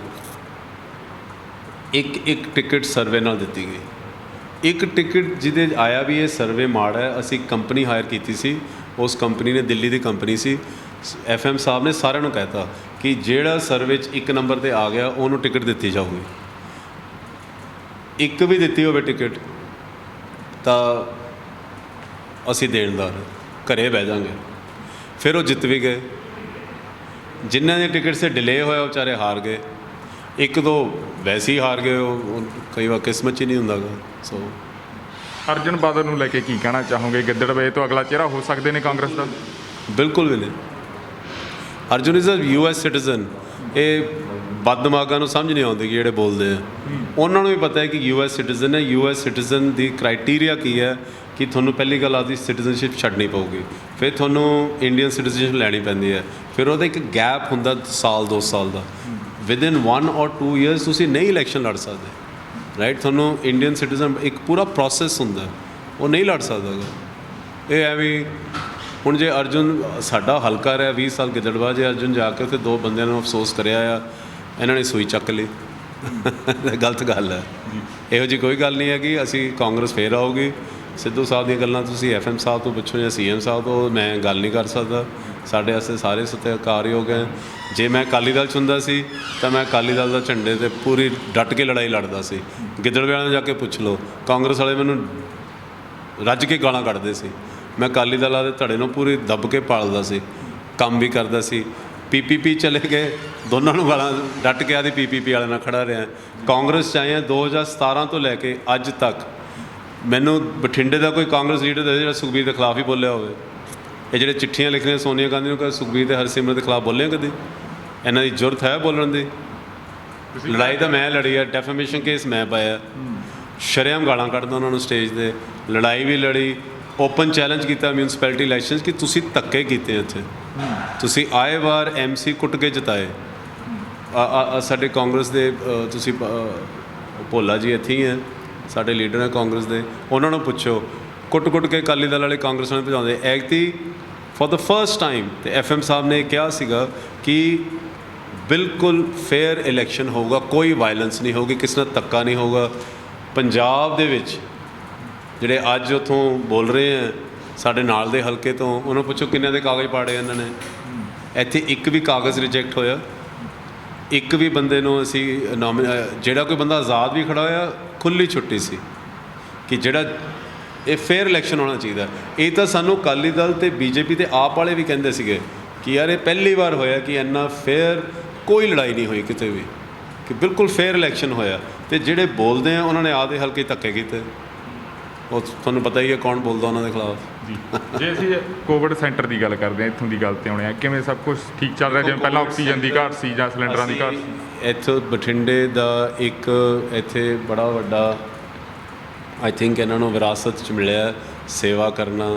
ਇੱਕ ਟਿਕਟ ਸਰਵੇ ਨਾਲ ਦਿੱਤੀ ਗਈ। ਇੱਕ ਟਿਕਟ ਜਿਹਦੇ ਆਇਆ ਵੀ ਇਹ ਸਰਵੇ ਮਾੜਾ ਹੈ। ਅਸੀਂ ਕੰਪਨੀ ਹਾਇਰ ਕੀਤੀ ਸੀ, ਉਸ ਕੰਪਨੀ ਨੇ, ਦਿੱਲੀ ਦੀ ਕੰਪਨੀ ਸੀ। FM ਸਾਹਿਬ ਨੇ ਸਾਰਿਆਂ ਨੂੰ ਕਹਿਤਾ ਕਿ ਜਿਹੜਾ ਸਰਵੇ 'ਚ 1 ਨੰਬਰ 'ਤੇ ਆ ਗਿਆ ਉਹਨੂੰ ਟਿਕਟ ਦਿੱਤੀ ਜਾਊਗੀ। ਇੱਕ ਵੀ ਦਿੱਤੀ ਹੋਵੇ ਟਿਕਟ ਤਾਂ ਅਸੀਂ ਦੇਣਦਾਰ, ਘਰੇ ਬਹਿ ਜਾਵਾਂਗੇ। ਫਿਰ ਉਹ ਜਿੱਤ ਵੀ ਗਏ। ਜਿਨ੍ਹਾਂ ਦੇ ਟਿਕਟ 'ਤੇ ਡਿਲੇ ਹੋਇਆ ਉਹ ਵਿਚਾਰੇ ਹਾਰ ਗਏ। ਇੱਕ ਦੋ ਵੈਸੇ ਹੀ ਹਾਰ ਗਏ, ਉਹ ਕਈ ਵਾਰ ਕਿਸਮਤ 'ਚ ਹੀ ਨਹੀਂ ਹੁੰਦਾ ਗਾ। ਸੋ ਅਰਜਨ ਬਾਦਲ ਨੂੰ ਲੈ ਕੇ ਕੀ ਕਹਿਣਾ ਚਾਹੋਗੇ? ਗਿੱਦੜਵੇ ਤੋਂ ਅਗਲਾ ਚਿਹਰਾ ਹੋ ਸਕਦੇ ਨੇ ਕਾਂਗਰਸ ਦਾ? ਬਿਲਕੁਲ ਵੀ ਨਹੀਂ। Arjun is a US citizen. ਇਹ ਬਦਦਮਾਗਾਂ ਨੂੰ ਸਮਝ ਨਹੀਂ ਆਉਂਦੀ ਕਿ ਜਿਹੜੇ ਬੋਲਦੇ ਆ, ਉਹਨਾਂ ਨੂੰ ਵੀ ਪਤਾ ਹੈ ਕਿ US ਸਿਟੀਜ਼ਨ ਹੈ। US ਸਿਟੀਜ਼ਨ ਦੀ ਕ੍ਰਾਈਟੇਰੀਆ ਕੀ ਹੈ ਕਿ ਤੁਹਾਨੂੰ ਪਹਿਲੀ ਗੱਲ ਆਪਦੀ ਸਿਟੀਜ਼ਨਸ਼ਿਪ ਛੱਡਣੀ ਪਊਗੀ, ਫਿਰ ਤੁਹਾਨੂੰ ਇੰਡੀਅਨ ਸਿਟੀਜ਼ਨਸ਼ਿਪ ਲੈਣੀ ਪੈਂਦੀ ਹੈ, ਫਿਰ ਉਹਦਾ ਇੱਕ ਗੈਪ ਹੁੰਦਾ ਸਾਲ 2 ਸਾਲ ਦਾ। ਵਿਦਿਨ 1 or 2 years ਤੁਸੀਂ ਨਹੀਂ ਇਲੈਕਸ਼ਨ ਲੜ ਸਕਦੇ, ਰਾਈਟ? ਤੁਹਾਨੂੰ ਇੰਡੀਅਨ ਸਿਟੀਜ਼ਨ ਇੱਕ ਪੂਰਾ ਪ੍ਰੋਸੈਸ ਹੁੰਦਾ, ਉਹ ਨਹੀਂ ਲੜ ਸਕਦਾ ਗਾ। ਇਹ ਹੈ ਵੀ ਹੁਣ ਜੇ ਅਰਜੁਨ ਸਾਡਾ ਹਲਕਾ ਰਿਹਾ 20 ਸਾਲ ਗਿੱਦੜਬਾਹਾ, ਜੇ ਅਰਜੁਨ ਜਾ ਕੇ ਉੱਥੇ 2 ਬੰਦਿਆਂ ਨੂੰ ਅਫਸੋਸ ਕਰਿਆ ਆ, ਇਹਨਾਂ ਨੇ ਸੂਈ ਚੱਕ ਲਈ। ਗਲਤ ਗੱਲ ਹੈ। ਇਹੋ ਜਿਹੀ ਕੋਈ ਗੱਲ ਨਹੀਂ ਹੈ ਕਿ ਅਸੀਂ ਕਾਂਗਰਸ ਫੇਰ ਆਊਗੀ। ਸਿੱਧੂ ਸਾਹਿਬ ਦੀਆਂ ਗੱਲਾਂ ਤੁਸੀਂ FM ਸਾਹਿਬ ਤੋਂ ਪੁੱਛੋ ਜਾਂ CM ਸਾਹਿਬ ਤੋਂ, ਮੈਂ ਗੱਲ ਨਹੀਂ ਕਰ ਸਕਦਾ। ਸਾਡੇ ਵਾਸਤੇ ਸਾਰੇ ਸਤਿਕਾਰਯੋਗ ਹੈ। ਜੇ ਮੈਂ ਅਕਾਲੀ ਦਲ 'ਚ ਹੁੰਦਾ ਸੀ ਤਾਂ ਮੈਂ ਅਕਾਲੀ ਦਲ ਦਾ ਝੰਡੇ 'ਤੇ ਪੂਰੀ ਡਟ ਕੇ ਲੜਾਈ ਲੜਦਾ ਸੀ। ਗਿੱਦੜਬਾਹਾ ਵਾਲਿਆਂ ਨੂੰ ਜਾ ਕੇ ਪੁੱਛ ਲਓ, ਕਾਂਗਰਸ ਵਾਲੇ ਮੈਨੂੰ ਰੱਜ ਕੇ ਗਾਲਾਂ ਕੱਢਦੇ ਸੀ। ਮੈਂ ਅਕਾਲੀ ਦਲਾਂ ਦੇ ਧੜੇ ਨੂੰ ਪੂਰੀ ਦੱਬ ਕੇ ਪਾਲਦਾ ਸੀ, ਕੰਮ ਵੀ ਕਰਦਾ ਸੀ। PPP ਚਲੇ ਗਏ, ਦੋਨਾਂ ਨੂੰ ਗਾਲਾਂ ਡਟ ਕੇ ਆਦੀ PPP ਵਾਲਿਆਂ ਨਾਲ ਖੜਾ ਰਿਹਾ। ਕਾਂਗਰਸ 'ਚ ਆਏ ਹਾਂ 2017 ਤੋਂ ਲੈ ਕੇ ਅੱਜ ਤੱਕ। ਮੈਨੂੰ ਬਠਿੰਡੇ ਦਾ ਕੋਈ ਕਾਂਗਰਸ ਲੀਡਰ ਦੱਸੇ ਜਿਹੜਾ ਸੁਖਬੀਰ ਦੇ ਖਿਲਾਫ ਹੀ ਬੋਲਿਆ ਹੋਵੇ। ਇਹ ਜਿਹੜੇ ਚਿੱਠੀਆਂ ਲਿਖਣੀਆਂ ਸੋਨੀਆ ਗਾਂਧੀ ਨੂੰ, ਕਿ ਸੁਖਬੀਰ ਤੇ ਹਰਸਿਮਰਤ ਦੇ ਖਿਲਾਫ ਬੋਲੇ ਕਦੇ? ਇਹਨਾਂ ਦੀ ਜ਼ਰੂਰਤ ਹੈ ਬੋਲਣ ਦੀ? ਲੜਾਈ ਤਾਂ ਮੈਂ ਲੜੀ ਹੈ, ਡੈਫੇਮੇਸ਼ਨ ਕੇਸ ਮੈਂ ਪਾਇਆ, ਸ਼ਰੇਆਮ ਗਾਲਾਂ ਕੱਢਦਾ ਉਹਨਾਂ ਨੂੰ ਸਟੇਜ 'ਤੇ। ਲੜਾਈ ਵੀ ਲੜੀ, ਓਪਨ ਚੈਲੰਜ ਕੀਤਾ ਮਿਊਨਿਸਪੈਲਿਟੀ ਇਲੈਕਸ਼ਨ ਕਿ ਤੁਸੀਂ ਧੱਕੇ ਕੀਤੇ ਇੱਥੇ, ਤੁਸੀਂ ਆਏ ਵਾਰ MC ਕੁੱਟ ਕੇ ਜਿਤਾਏ। ਸਾਡੇ ਕਾਂਗਰਸ ਦੇ ਤੁਸੀਂ ਭੋਲਾ ਜੀ ਇੱਥੇ ਹੀ ਹੈ, ਸਾਡੇ ਲੀਡਰ ਹੈ ਕਾਂਗਰਸ ਦੇ, ਉਹਨਾਂ ਨੂੰ ਪੁੱਛੋ। ਕੁੱਟ ਕੇ ਅਕਾਲੀ ਦਲ ਵਾਲੇ ਕਾਂਗਰਸ ਨੂੰ ਭਜਾਉਂਦੇ। ਐਗਤੀ ਫॉर द ਫਸਟ ਟਾਈਮ ਤੇ FM ਸਾਹਿਬ ਨੇ ਕਿਹਾ ਸੀਗਾ ਕਿ ਬਿਲਕੁਲ ਫੇਅਰ ਇਲੈਕਸ਼ਨ ਹੋਊਗਾ, ਕੋਈ ਵਾਇਲੈਂਸ ਨਹੀਂ ਹੋਊਗੀ, ਕਿਸੇ ਨਾਲ ਧੱਕਾ ਨਹੀਂ ਹੋਊਗਾ। ਪੰਜਾਬ ਦੇ ਵਿੱਚ ਜਿਹੜੇ ਅੱਜ ਉੱਥੋਂ ਬੋਲ ਰਹੇ ਆ ਸਾਡੇ ਨਾਲ ਦੇ ਹਲਕੇ ਤੋਂ, ਉਹਨਾਂ ਨੂੰ ਪੁੱਛੋ ਕਿੰਨਿਆਂ ਦੇ ਕਾਗਜ਼ ਪਾੜੇ ਇਹਨਾਂ ਨੇ। ਇੱਥੇ ਇੱਕ ਵੀ ਕਾਗਜ਼ ਰਿਜੈਕਟ ਹੋਇਆ, ਇੱਕ ਵੀ ਬੰਦੇ ਨੂੰ ਅਸੀਂ ਜਿਹੜਾ ਕੋਈ ਬੰਦਾ ਆਜ਼ਾਦ ਵੀ ਖੜਾ ਹੋਇਆ, ਖੁੱਲ੍ਹੀ ਛੁੱਟੀ ਸੀ ਕਿ ਜਿਹੜਾ ਇਹ ਫੇਅਰ ਇਲੈਕਸ਼ਨ ਹੋਣਾ ਚਾਹੀਦਾ। ਇਹ ਤਾਂ ਸਾਨੂੰ ਅਕਾਲੀ ਦਲ ਤੇ BJP ਤੇ ਆਪ ਵਾਲੇ ਵੀ ਕਹਿੰਦੇ ਸੀਗੇ ਕਿ ਯਾਰ ਇਹ ਪਹਿਲੀ ਵਾਰ ਹੋਇਆ ਕਿ ਇੰਨਾ ਫੇਅਰ, ਕੋਈ ਲੜਾਈ ਨਹੀਂ ਹੋਈ ਕਿਤੇ ਵੀ, ਕਿ ਬਿਲਕੁਲ ਫੇਅਰ ਇਲੈਕਸ਼ਨ ਹੋਇਆ। ਤੇ ਜਿਹੜੇ ਬੋਲਦੇ ਆ ਉਹਨਾਂ ਨੇ ਆਪਦੇ ਹਲਕੇ ਧੱਕੇ ਕੀਤੇ। ਉਹ ਤੁਹਾਨੂੰ ਪਤਾ ਹੀ ਹੈ ਕੌਣ ਬੋਲਦਾ ਉਹਨਾਂ ਦੇ ਖਿਲਾਫ। ਜੀ, ਜੇ ਅਸੀਂ ਕੋਵਿਡ ਸੈਂਟਰ ਦੀ ਗੱਲ ਕਰਦੇ ਹਾਂ, ਇੱਥੋਂ ਦੀ ਗੱਲ 'ਤੇ ਆਉਣੇ ਆ, ਕਿਵੇਂ ਸਭ ਕੁਝ ਠੀਕ ਚੱਲ ਰਿਹਾ? ਜਿਵੇਂ ਪਹਿਲਾਂ ਆਕਸੀਜਨ ਦੀ ਘਾਟ ਸੀ ਜਾਂ ਸਿਲੰਡਰਾਂ ਦੀ ਘਾਟ ਸੀ? ਇੱਥੋਂ ਬਠਿੰਡੇ ਦਾ ਇੱਕ ਇੱਥੇ ਬੜਾ ਵੱਡਾ ਆਈ ਥਿੰਕ ਇਹਨਾਂ ਨੂੰ ਵਿਰਾਸਤ 'ਚ ਮਿਲਿਆ ਸੇਵਾ ਕਰਨਾ।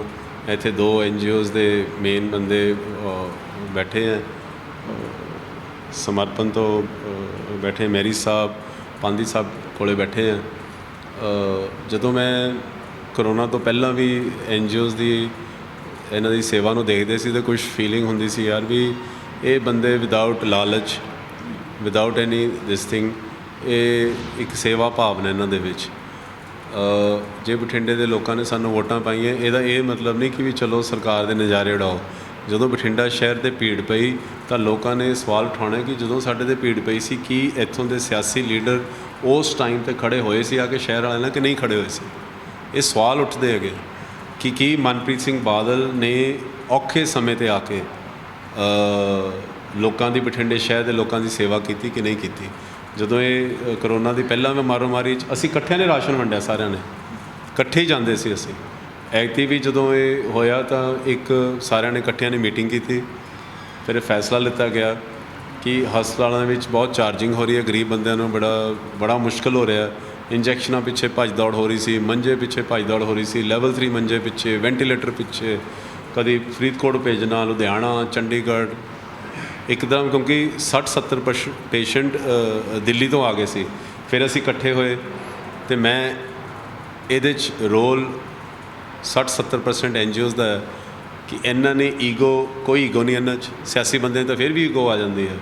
ਇੱਥੇ 2 NGOs ਦੇ ਮੇਨ ਬੰਦੇ ਬੈਠੇ ਹੈ, ਸਮਰਪਣ ਤੋਂ ਬੈਠੇ, ਮੈਰੀ ਸਾਹਿਬ, ਪਾਂਦੀ ਸਾਹਿਬ ਕੋਲੇ ਬੈਠੇ ਹੈ। ਜਦੋਂ ਮੈਂ ਕਰੋਨਾ ਤੋਂ ਪਹਿਲਾਂ ਵੀ NGOs ਦੀ ਇਹਨਾਂ ਦੀ ਸੇਵਾ ਨੂੰ ਦੇਖਦੇ ਸੀ ਤਾਂ ਕੁਛ ਫੀਲਿੰਗ ਹੁੰਦੀ ਸੀ ਯਾਰ ਵੀ ਇਹ ਬੰਦੇ ਵਿਦਆਊਟ ਲਾਲਚ, ਵਿਦਆਊਟ ਐਨੀ ਦਿਸ ਥਿੰਗ, ਇਹ ਇੱਕ ਸੇਵਾ ਭਾਵਨਾ ਇਹਨਾਂ ਦੇ ਵਿੱਚ। ਜੇ ਬਠਿੰਡੇ ਦੇ ਲੋਕਾਂ ਨੇ ਸਾਨੂੰ ਵੋਟਾਂ ਪਾਈਆਂ, ਇਹਦਾ ਇਹ ਮਤਲਬ ਨਹੀਂ ਕਿ ਵੀ ਚਲੋ ਸਰਕਾਰ ਦੇ ਨਜ਼ਾਰੇ ਉਡਾਓ। ਜਦੋਂ ਬਠਿੰਡਾ ਸ਼ਹਿਰ 'ਤੇ ਭੀੜ ਪਈ ਤਾਂ ਲੋਕਾਂ ਨੇ ਸਵਾਲ ਉਠਾਉਣਾ ਕਿ ਜਦੋਂ ਸਾਡੇ 'ਤੇ ਭੀੜ ਪਈ ਸੀ ਕੀ ਇੱਥੋਂ ਦੇ ਸਿਆਸੀ ਲੀਡਰ ਉਸ ਟਾਈਮ 'ਤੇ ਖੜੇ ਹੋਏ ਸੀ ਆ ਕੇ ਸ਼ਹਿਰ ਵਾਲਿਆਂ ਨਾਲ, ਕਿ ਨਹੀਂ ਖੜੇ ਹੋਏ ਸੀ? ਇਹ ਸਵਾਲ ਉੱਠਦੇ ਹੈਗੇ ਕਿ ਕੀ ਮਨਪ੍ਰੀਤ ਸਿੰਘ ਬਾਦਲ ਨੇ ਔਖੇ ਸਮੇਂ 'ਤੇ ਆ ਕੇ ਲੋਕਾਂ ਦੀ, ਬਠਿੰਡੇ ਸ਼ਹਿਰ ਦੇ ਲੋਕਾਂ ਦੀ ਸੇਵਾ ਕੀਤੀ ਕਿ ਨਹੀਂ ਕੀਤੀ? ਜਦੋਂ ਇਹ ਕਰੋਨਾ ਦੀ ਪਹਿਲਾਂ ਮੈਂ ਮਾਰੋ ਮਾਰੀ 'ਚ ਅਸੀਂ ਇਕੱਠਿਆਂ ਨੇ ਰਾਸ਼ਨ ਵੰਡਿਆ, ਸਾਰਿਆਂ ਨੇ ਇਕੱਠੇ ਹੀ ਜਾਂਦੇ ਸੀ ਅਸੀਂ। ਐਗਤੀ ਵੀ ਜਦੋਂ ਇਹ ਹੋਇਆ ਤਾਂ ਇੱਕ ਸਾਰਿਆਂ ਨੇ ਇਕੱਠਿਆਂ ਨੇ ਮੀਟਿੰਗ ਕੀਤੀ, ਫਿਰ ਇਹ ਫੈਸਲਾ ਲਿੱਤਾ ਗਿਆ ਕਿ ਹਸਪਤਾਲਾਂ ਵਿੱਚ ਬਹੁਤ ਚਾਰਜਿੰਗ ਹੋ ਰਹੀ ਹੈ, ਗਰੀਬ ਬੰਦਿਆਂ ਨੂੰ ਬੜਾ ਮੁਸ਼ਕਿਲ ਹੋ ਰਿਹਾ। ਇੰਜੈਕਸ਼ਨਾਂ ਪਿੱਛੇ ਭੱਜ ਦੌੜ ਹੋ ਰਹੀ ਸੀ, ਮੰਜੇ ਪਿੱਛੇ ਭੱਜ ਦੌੜ ਹੋ ਰਹੀ ਸੀ, ਲੈਵਲ 3 ਮੰਜੇ ਪਿੱਛੇ, ਵੈਂਟੀਲੇਟਰ ਪਿੱਛੇ, ਕਦੀ ਫਰੀਦਕੋਟ ਭੇਜਣਾ, ਲੁਧਿਆਣਾ, ਚੰਡੀਗੜ੍ਹ ਇੱਕਦਮ, ਕਿਉਂਕਿ 60-70% ਪੇਸ਼ੈਂਟ ਦਿੱਲੀ ਤੋਂ ਆ ਗਏ ਸੀ। ਫਿਰ ਅਸੀਂ ਇਕੱਠੇ ਹੋਏ ਅਤੇ ਮੈਂ ਇਹਦੇ 'ਚ ਰੋਲ 60-70% NGOs ਦਾ ਹੈ ਕਿ ਇਹਨਾਂ ਨੇ ਈਗੋ, ਕੋਈ ਈਗੋ ਨਹੀਂ ਇਹਨਾਂ 'ਚ। ਸਿਆਸੀ ਬੰਦੇ ਤਾਂ ਫਿਰ ਵੀ ਈਗੋ ਆ ਜਾਂਦੀ ਹੈ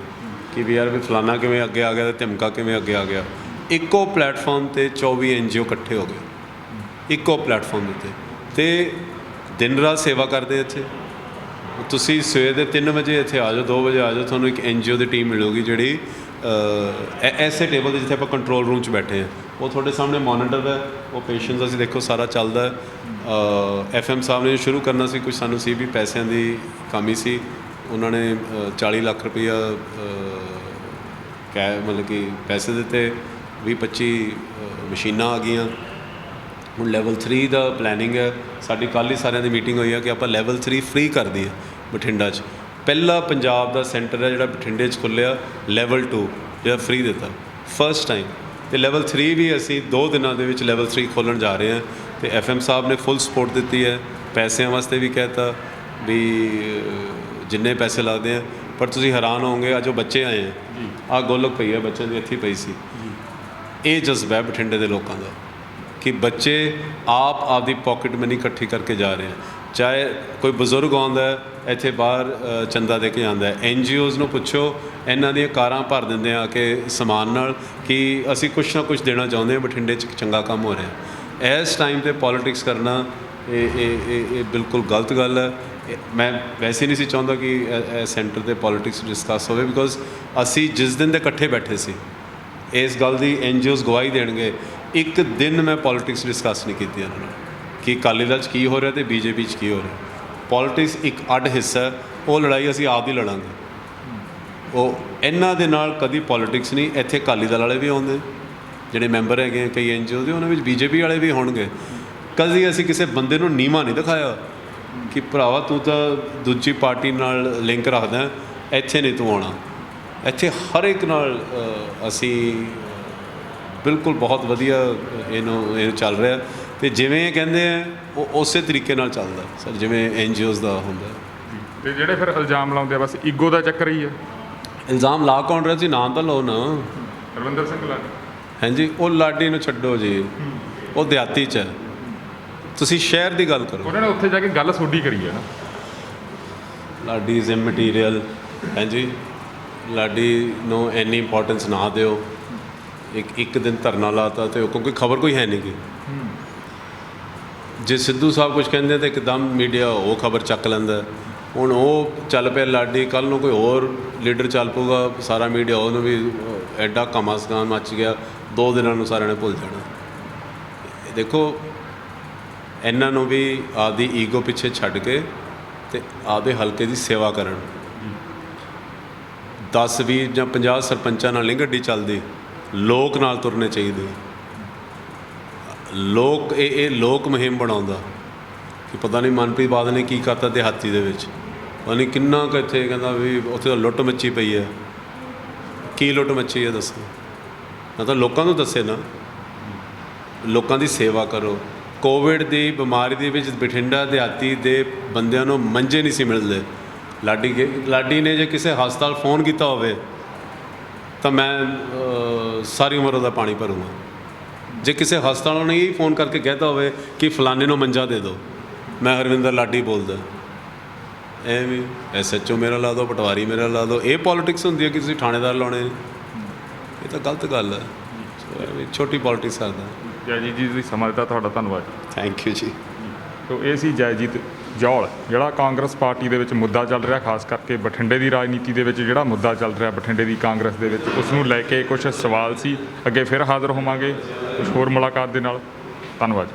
ਕਿ ਵੀ ਯਾਰ ਵੀ ਫਲਾਨਾ ਕਿਵੇਂ ਅੱਗੇ ਆ ਗਿਆ, ਧਮਕਾ ਕਿਵੇਂ ਅੱਗੇ ਆ ਗਿਆ। ਇੱਕੋ ਪਲੇਟਫਾਰਮ 'ਤੇ 24 NGO ਇਕੱਠੇ ਹੋ ਗਏ, ਇੱਕੋ ਪਲੇਟਫਾਰਮ ਦੇ ਉੱਤੇ, ਅਤੇ ਦਿਨ ਰਾਤ ਸੇਵਾ ਕਰਦੇ ਇੱਥੇ। ਤੁਸੀਂ ਸਵੇਰ ਦੇ 3 ਵਜੇ ਇੱਥੇ ਆ ਜਾਓ, 2 ਵਜੇ ਆ ਜਾਓ, ਤੁਹਾਨੂੰ ਇੱਕ NGO ਦੀ ਟੀਮ ਮਿਲੂਗੀ ਜਿਹੜੀ ਐਸੇ ਟੇਬਲ 'ਤੇ ਜਿੱਥੇ ਆਪਾਂ ਕੰਟਰੋਲ ਰੂਮ 'ਚ ਬੈਠੇ ਹਾਂ, ਉਹ ਤੁਹਾਡੇ ਸਾਹਮਣੇ ਮੋਨੀਟਰ ਹੈ, ਉਹ ਪੇਸ਼ੈਂਟਸ ਅਸੀਂ ਦੇਖੋ ਸਾਰਾ ਚੱਲਦਾ ਹੈ। FM ਸਾਹਿਬ ਨੇ ਸ਼ੁਰੂ ਕਰਨਾ ਸੀ, ਕੁਝ ਸਾਨੂੰ ਸੀ ਵੀ ਪੈਸਿਆਂ ਦੀ ਕਮੀ ਸੀ, ਉਹਨਾਂ ਨੇ 40 ਲੱਖ ਰੁਪਈਆ ਮਤਲਬ ਕਿ ਪੈਸੇ ਦਿੱਤੇ, 20-25 ਮਸ਼ੀਨਾਂ ਆ ਗਈਆਂ। ਹੁਣ ਲੈਵਲ 3 ਦਾ ਪਲੈਨਿੰਗ ਹੈ ਸਾਡੀ। ਕੱਲ੍ਹ ਹੀ ਸਾਰਿਆਂ ਦੀ ਮੀਟਿੰਗ ਹੋਈ ਹੈ ਕਿ ਆਪਾਂ ਲੈਵਲ 3 ਫ੍ਰੀ ਕਰ ਦਈਏ ਬਠਿੰਡਾ 'ਚ। ਪਹਿਲਾ ਪੰਜਾਬ ਦਾ ਸੈਂਟਰ ਹੈ ਜਿਹੜਾ ਬਠਿੰਡੇ 'ਚ ਖੁੱਲ੍ਹਿਆ ਲੈਵਲ 2 ਜਿਹੜਾ ਫ੍ਰੀ ਦਿੱਤਾ ਫਸਟ ਟਾਈਮ। ਅਤੇ ਲੈਵਲ 3 ਵੀ ਅਸੀਂ 2 ਦਿਨਾਂ ਦੇ ਵਿੱਚ ਲੈਵਲ 3 ਖੋਲ੍ਹਣ ਜਾ ਰਹੇ ਹਾਂ। ਅਤੇ FM ਸਾਹਿਬ ਨੇ ਫੁੱਲ ਸਪੋਰਟ ਦਿੱਤੀ ਹੈ, ਪੈਸਿਆਂ ਵਾਸਤੇ ਵੀ ਕਹਿਤਾ ਵੀ ਜਿੰਨੇ ਪੈਸੇ ਲੱਗਦੇ ਆ। ਪਰ ਤੁਸੀਂ ਹੈਰਾਨ ਹੋਵੋਗੇ ਅੱਜ ਉਹ ਬੱਚੇ ਆਏ ਆ, ਆਹ ਗੋਲਕ ਪਈ ਹੈ ਬੱਚਿਆਂ ਦੀ ਇੱਥੇ ਪਈ ਸੀ। ਇਹ ਜਜ਼ਬਾ ਹੈ ਬਠਿੰਡੇ ਦੇ ਲੋਕਾਂ ਦਾ ਕਿ ਬੱਚੇ ਆਪ ਆਪਦੀ ਪੋਕਟ ਮਨੀ ਇਕੱਠੀ ਕਰਕੇ ਜਾ ਰਹੇ ਆ। ਚਾਹੇ ਕੋਈ ਬਜ਼ੁਰਗ ਆਉਂਦਾ ਇੱਥੇ ਬਾਹਰ ਚੰਦਾ ਦੇ ਕੇ ਆਉਂਦਾ, NGOs ਨੂੰ ਪੁੱਛੋ ਇਹਨਾਂ ਦੀਆਂ ਕਾਰਾਂ ਭਰ ਦਿੰਦੇ ਆ ਕਿ ਸਮਾਨ ਨਾਲ ਕਿ ਅਸੀਂ ਕੁਛ ਨਾ ਕੁਛ ਦੇਣਾ ਚਾਹੁੰਦੇ ਹਾਂ, ਬਠਿੰਡੇ 'ਚ ਚੰਗਾ ਕੰਮ ਹੋ ਰਿਹਾ। ਇਸ ਟਾਈਮ 'ਤੇ ਪੋਲੀਟਿਕਸ ਕਰਨਾ ਇਹ ਬਿਲਕੁਲ ਗਲਤ ਗੱਲ ਹੈ। ਮੈਂ ਵੈਸੇ ਨਹੀਂ ਸੀ ਚਾਹੁੰਦਾ ਕਿ ਇਹ ਸੈਂਟਰ 'ਤੇ ਪੋਲੀਟਿਕਸ ਡਿਸਕਸ ਹੋਵੇ, ਬਿਕੋਜ਼ ਅਸੀਂ ਜਿਸ ਦਿਨ ਦੇ ਇਕੱਠੇ ਬੈਠੇ ਸੀ ਇਸ ਗੱਲ ਦੀ NGOs ਗਵਾਹੀ ਦੇਣਗੇ, ਇੱਕ ਦਿਨ ਮੈਂ ਪੋਲੀਟਿਕਸ ਡਿਸਕਸ ਨਹੀਂ ਕੀਤੀ ਇਹਨਾਂ ਨਾਲ ਕਿ ਅਕਾਲੀ ਦਲ 'ਚ ਕੀ ਹੋ ਰਿਹਾ ਅਤੇ BJP 'ਚ ਕੀ ਹੋ ਰਿਹਾ। ਪੋਲੀਟਿਕਸ ਇੱਕ ਅੱਡ ਹਿੱਸਾ, ਉਹ ਲੜਾਈ ਅਸੀਂ ਆਪ ਹੀ ਲੜਾਂਗੇ। ਉਹ ਇਹਨਾਂ ਦੇ ਨਾਲ ਕਦੀ ਪੋਲੀਟਿਕਸ ਨਹੀਂ। ਇੱਥੇ ਅਕਾਲੀ ਦਲ ਵਾਲੇ ਵੀ ਆਉਂਦੇ ਜਿਹੜੇ ਮੈਂਬਰ ਹੈਗੇ ਆ ਕਈ NGOs ਦੇ, ਉਹਨਾਂ ਵਿੱਚ BJP ਵਾਲੇ ਵੀ ਹੋਣਗੇ। ਕਦੀ ਅਸੀਂ ਕਿਸੇ ਬੰਦੇ ਨੂੰ ਨੀਵਾਂ ਨਹੀਂ ਦਿਖਾਇਆ ਕਿ ਭਰਾਵਾ ਤੂੰ ਤਾਂ ਦੂਜੀ ਪਾਰਟੀ ਨਾਲ ਲਿੰਕ ਰੱਖਦਾ, ਇੱਥੇ ਨਹੀਂ ਤੂੰ ਆਉਣਾ। ਇੱਥੇ ਹਰ ਇੱਕ ਨਾਲ ਅਸੀਂ ਬਿਲਕੁਲ ਬਹੁਤ ਵਧੀਆ ਇਹਨੂੰ ਚੱਲ ਰਿਹਾ। ਅਤੇ ਜਿਵੇਂ ਇਹ ਕਹਿੰਦੇ ਆ ਉਹ ਉਸੇ ਤਰੀਕੇ ਨਾਲ ਚੱਲਦਾ ਸਰ, ਜਿਵੇਂ NGOs ਦਾ ਹੁੰਦਾ। ਤੇ ਜਿਹੜੇ ਫਿਰ ਇਲਜ਼ਾਮ ਲਾਉਂਦੇ ਆ ਬਸ ਈਗੋ ਦਾ ਚੱਕਰ ਹੀ ਹੈ। ਇਲਜ਼ਾਮ ਲਾ ਕੌਣ ਰਿਹਾ ਜੀ? ਨਾਂ ਤਾਂ ਲਓ ਨਾ। ਰਵਿੰਦਰ ਸਿੰਘ ਲਾਡੀ। ਹਾਂਜੀ, ਉਹ ਲਾਡੀ ਨੂੰ ਛੱਡੋ ਜੀ, ਉਹ ਦਿਹਾਤੀ 'ਚ ਹੈ। ਤੁਸੀਂ ਸ਼ਹਿਰ ਦੀ ਗੱਲ ਕਰੋ। ਉਹਨਾਂ ਨੇ ਉੱਥੇ ਜਾ ਕੇ ਗੱਲ ਸੋਡੀ ਕਰੀ ਹੈ ਨਾ। ਲਾਡੀ ਇਜ਼ ਇਮਟੀਰੀਅਲ। ਹਾਂਜੀ, ਲਾਡੀ ਨੂੰ ਇੰਨੀ ਇੰਪੋਰਟੈਂਸ ਨਾ ਦਿਓ। ਇੱਕ ਦਿਨ ਧਰਨਾ ਲਾਤਾ ਅਤੇ ਕਿਉਂਕਿ ਖਬਰ ਕੋਈ ਹੈ ਨਹੀਂ ਗੀ। ਜੇ ਸਿੱਧੂ ਸਾਹਿਬ ਕੁਝ ਕਹਿੰਦੇ ਤਾਂ ਇੱਕਦਮ ਮੀਡੀਆ ਉਹ ਖਬਰ ਚੱਕ ਲੈਂਦਾ। ਹੁਣ ਉਹ ਚੱਲ ਪਿਆ ਲਾਡੀ, ਕੱਲ੍ਹ ਨੂੰ ਕੋਈ ਹੋਰ ਲੀਡਰ ਚੱਲ ਪਊਗਾ, ਸਾਰਾ ਮੀਡੀਆ ਉਹਨੂੰ ਵੀ ਐਡਾ ਘਮਾਸਾਨ ਮੱਚ ਗਿਆ, 2 ਦਿਨਾਂ ਨੂੰ ਸਾਰਿਆਂ ਨੇ ਭੁੱਲ ਜਾਣਾ। ਦੇਖੋ, ਇਹਨਾਂ ਨੂੰ ਵੀ ਆਪਦੀ ਈਗੋ ਪਿੱਛੇ ਛੱਡ ਕੇ ਅਤੇ ਆਪਦੇ ਹਲਕੇ ਦੀ ਸੇਵਾ ਕਰਨ। 10 20 ਜਾਂ 50 ਸਰਪੰਚਾਂ ਨਾਲ ਨਹੀਂ ਗੱਡੀ ਚੱਲਦੀ, ਲੋਕ ਨਾਲ ਤੁਰਨੇ ਚਾਹੀਦੇ। ਲੋਕ ਇਹ ਲੋਕ ਮੁਹਿੰਮ ਬਣਾਉਂਦਾ ਕਿ ਪਤਾ ਨਹੀਂ ਮਨਪ੍ਰੀਤ ਬਾਦਲ ਨੇ ਕੀ ਕਰਤਾ ਦਿਹਾਤੀ ਦੇ ਵਿੱਚ, ਪਤਾ ਨਹੀਂ ਕਿੰਨਾ ਕੁ ਇੱਥੇ ਕਹਿੰਦਾ ਵੀ ਉੱਥੇ ਤਾਂ ਲੁੱਟ ਮੱਚੀ ਪਈ ਹੈ। ਕੀ ਲੁੱਟ ਮੱਚੀ ਹੈ ਦੱਸੋ? ਨਾ ਤਾਂ ਲੋਕਾਂ ਨੂੰ ਦੱਸੇ ਨਾ, ਲੋਕਾਂ ਦੀ ਸੇਵਾ ਕਰੋ। ਕੋਵਿਡ ਦੀ ਬਿਮਾਰੀ ਦੇ ਵਿੱਚ ਬਠਿੰਡਾ ਦਿਹਾਤੀ ਦੇ ਬੰਦਿਆਂ ਨੂੰ ਮੰਜੇ ਨਹੀਂ ਸੀ ਮਿਲਦੇ। ਲਾਡੀ ਨੇ ਜੇ ਕਿਸੇ ਹਸਪਤਾਲ ਫੋਨ ਕੀਤਾ ਹੋਵੇ ਤਾਂ ਮੈਂ ਸਾਰੀ ਉਮਰ ਉਹਦਾ ਪਾਣੀ ਭਰੂੰਗਾ। ਜੇ ਕਿਸੇ ਹਸਪਤਾਲ ਨੇ ਇਹ ਫੋਨ ਕਰਕੇ ਕਹਿਤਾ ਹੋਵੇ ਕਿ ਫਲਾਣੇ ਨੂੰ ਮੰਜਾ ਦੇ ਦਿਓ, ਮੈਂ ਹਰਵਿੰਦਰ ਲਾਡੀ ਬੋਲਦਾ। ਐਵੇਂ SHO ਮੇਰਾ ਲਾ ਦਿਓ, ਪਟਵਾਰੀ ਮੇਰਾ ਲਾ ਦਿਓ। ਇਹ ਪੋਲੀਟਿਕਸ ਹੁੰਦੀ ਹੈ ਕਿ ਤੁਸੀਂ ਥਾਣੇਦਾਰ ਲਾਉਣੇ? ਇਹ ਤਾਂ ਗਲਤ ਗੱਲ ਹੈ। ਛੋਟੀ ਪੋਲੀਟਿਕਸ ਕਰਦਾ। ਜੈਜੀਤ ਜੀ ਤੁਸੀਂ ਸਮਾਂ ਦਿੱਤਾ, ਤੁਹਾਡਾ ਧੰਨਵਾਦ। ਥੈਂਕ ਯੂ ਜੀ। ਤੋ ਇਹ ਸੀ ਜੈਜੀਤ ਜੌਲ, ਜਿਹੜਾ ਕਾਂਗਰਸ ਪਾਰਟੀ ਦੇ ਵਿੱਚ ਮੁੱਦਾ ਚੱਲ ਰਿਹਾ, ਖਾਸ ਕਰਕੇ ਬਠਿੰਡੇ ਦੀ ਰਾਜਨੀਤੀ ਦੇ ਵਿੱਚ ਜਿਹੜਾ ਮੁੱਦਾ ਚੱਲ ਰਿਹਾ ਬਠਿੰਡੇ ਦੀ ਕਾਂਗਰਸ ਦੇ ਵਿੱਚ, ਉਸ ਨੂੰ ਲੈ ਕੇ ਕੁਝ ਸਵਾਲ ਸੀ। ਅੱਗੇ ਫਿਰ ਹਾਜ਼ਰ ਹੋਵਾਂਗੇ ਕੁਝ ਹੋਰ ਮੁਲਾਕਾਤ ਦੇ ਨਾਲ। ਧੰਨਵਾਦ।